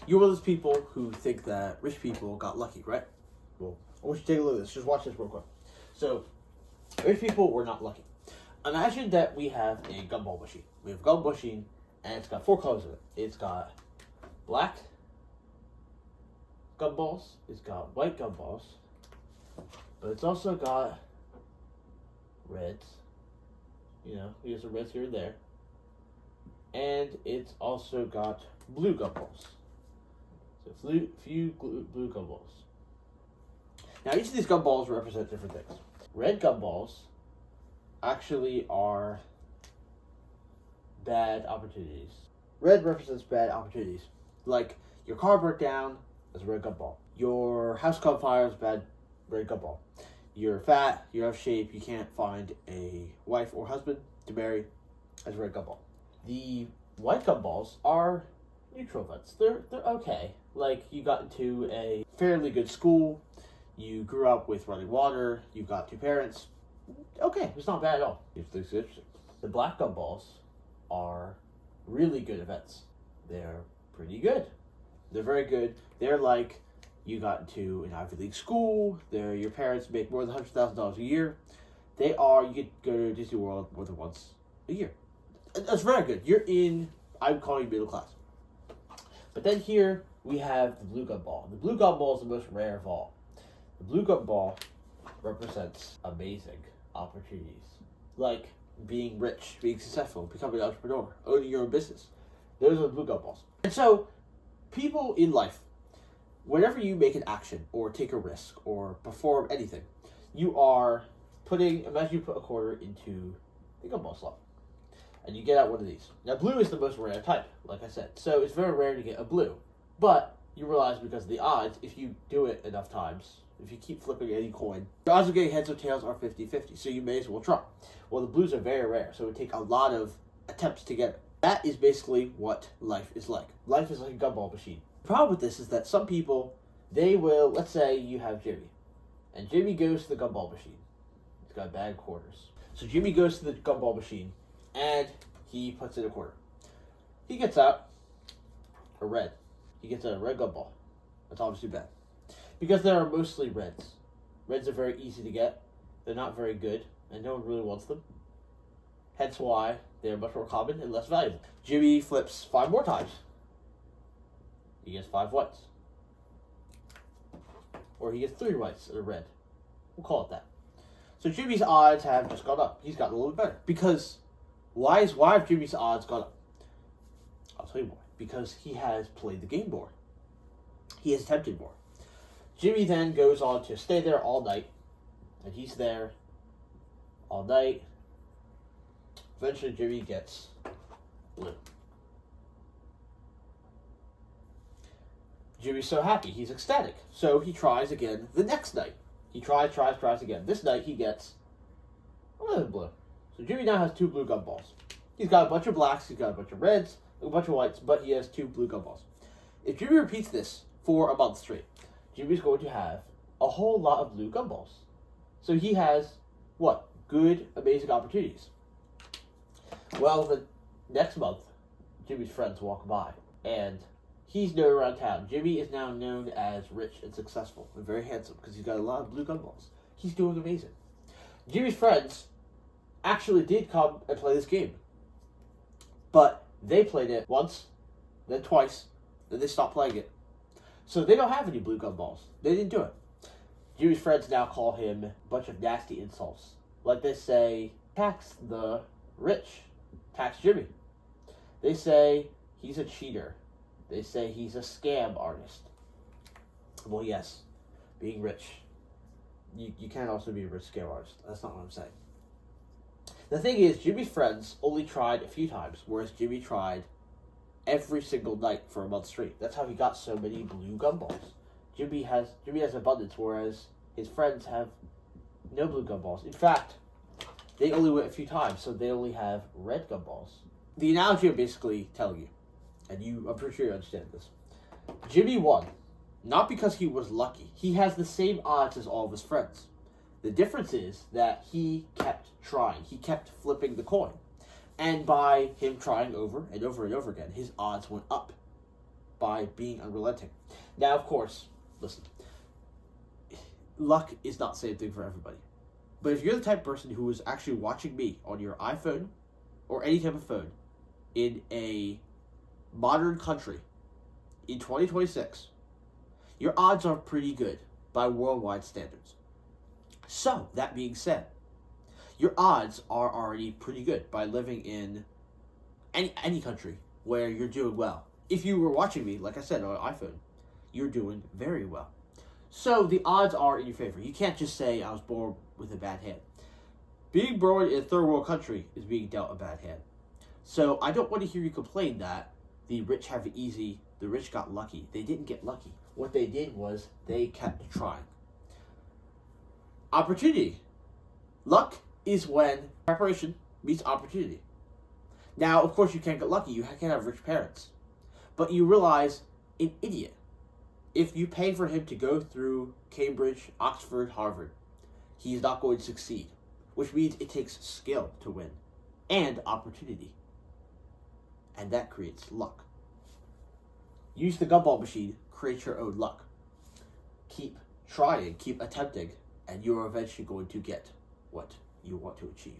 You're one of those people who think that rich people got lucky, right? Well, I want you to take a look at this. Just watch this real quick. So, rich people were not lucky. Imagine that we have a gumball machine. We have a gumball machine, and it's got 4 colors in it. It's got black gumballs, it's got white gumballs, but it's also got reds. You know, we have some reds here and there. And it's also got blue gumballs. So few blue gumballs. Now each of these gumballs represent different things. Red gumballs actually are bad opportunities. Red represents bad opportunities. Like your car broke down, that's a red gumball. Your house caught fire is a bad red gumball. You're fat, you're out of shape, you can't find a wife or husband to marry, as a red gumball. The white gumballs are neutral events. They're okay. Like you got into a fairly good school, you grew up with running water, you got 2 parents. Okay, it's not bad at all. It's interesting. The black gumballs are really good events. They're pretty good. They're very good. They're like you got into an Ivy League school. They're your parents make more than $100,000 a year. They are, you get to go to Disney World more than once a year. That's very good. You're in, I'm calling you middle class. But then here we have the blue gumball. The blue gumball is the most rare of all. The blue gumball represents amazing opportunities. Like being rich, being successful, becoming an entrepreneur, owning your own business. Those are the blue gumballs. And so, people in life, whenever you make an action or take a risk or perform anything, you are imagine you put a quarter into the gumball slot and you get out one of these. Now blue is the most rare type, like I said, so it's very rare to get a blue, but you realize because of the odds, if you do it enough times, if you keep flipping any coin, the odds of getting heads or tails are 50-50, so you may as well try. Well, the blues are very rare, so it would take a lot of attempts to get it. That is basically what life is like. Life is like a gumball machine. The problem with this is that some people, they will, let's say you have Jimmy, and Jimmy goes to the gumball machine. He's got bad quarters. So Jimmy goes to the gumball machine, and he puts in a quarter. He gets out a red. He gets out a red gumball. That's obviously bad. Because there are mostly reds. Reds are very easy to get. They're not very good, and no one really wants them. Hence why they're much more common and less valuable. Jimmy flips 5 more times. He gets 5 whites. Or he gets 3 whites and a red. We'll call it that. So Jimmy's odds have just gone up. He's gotten a little bit better. Because, why have Jimmy's odds gone up? I'll tell you why. Because he has played the game more. He has attempted more. Jimmy then goes on to stay there all night. And he's there all night. Eventually Jimmy gets blue. Jimmy's so happy. He's ecstatic. So he tries again the next night. He tries again. This night he gets another blue. So Jimmy now has 2 blue gumballs. He's got a bunch of blacks, he's got a bunch of reds, a bunch of whites, but he has 2 blue gumballs. If Jimmy repeats this for a month straight, Jimmy's going to have a whole lot of blue gumballs. So he has, what? Good, amazing opportunities. Well, the next month, Jimmy's friends walk by, and he's known around town. Jimmy is now known as rich and successful and very handsome because he's got a lot of blue gumballs. He's doing amazing. Jimmy's friends actually did come and play this game. But they played it once, then twice, then they stopped playing it. So they don't have any blue gumballs. They didn't do it. Jimmy's friends now call him a bunch of nasty insults. Like they say, tax the rich. Tax Jimmy. They say he's a cheater. They say he's a scam artist. Well, yes, being rich, you can also be a rich scam artist. That's not what I'm saying. The thing is, Jimmy's friends only tried a few times, whereas Jimmy tried every single night for a month straight. That's how he got so many blue gumballs. Jimmy has abundance, whereas his friends have no blue gumballs. In fact, they only went a few times, so they only have red gumballs. The analogy I'm basically telling you, and I'm pretty sure you understand this. Jimmy won, not because he was lucky. He has the same odds as all of his friends. The difference is that he kept trying. He kept flipping the coin. And by him trying over and over and over again, his odds went up by being unrelenting. Now, of course, listen, luck is not the same thing for everybody. But if you're the type of person who is actually watching me on your iPhone or any type of phone in a modern country in 2026, your odds are pretty good by worldwide standards. So, that being said, your odds are already pretty good by living in any country where you're doing well. If you were watching me, like I said, on an iPhone, you're doing very well. So the odds are in your favor. You can't just say, I was born with a bad hand. Being born in a third world country is being dealt a bad hand. So I don't want to hear you complain that the rich have it easy, the rich got lucky. They didn't get lucky. What they did was they kept trying. Opportunity. Luck is when preparation meets opportunity. Now, of course, you can't get lucky. You can't have rich parents. But you realize an idiot, if you pay for him to go through Cambridge, Oxford, Harvard, he's not going to succeed. Which means it takes skill to win. And opportunity. And that creates luck. Use the gumball machine. Create your own luck. Keep trying. Keep attempting. And you're eventually going to get what you want to achieve.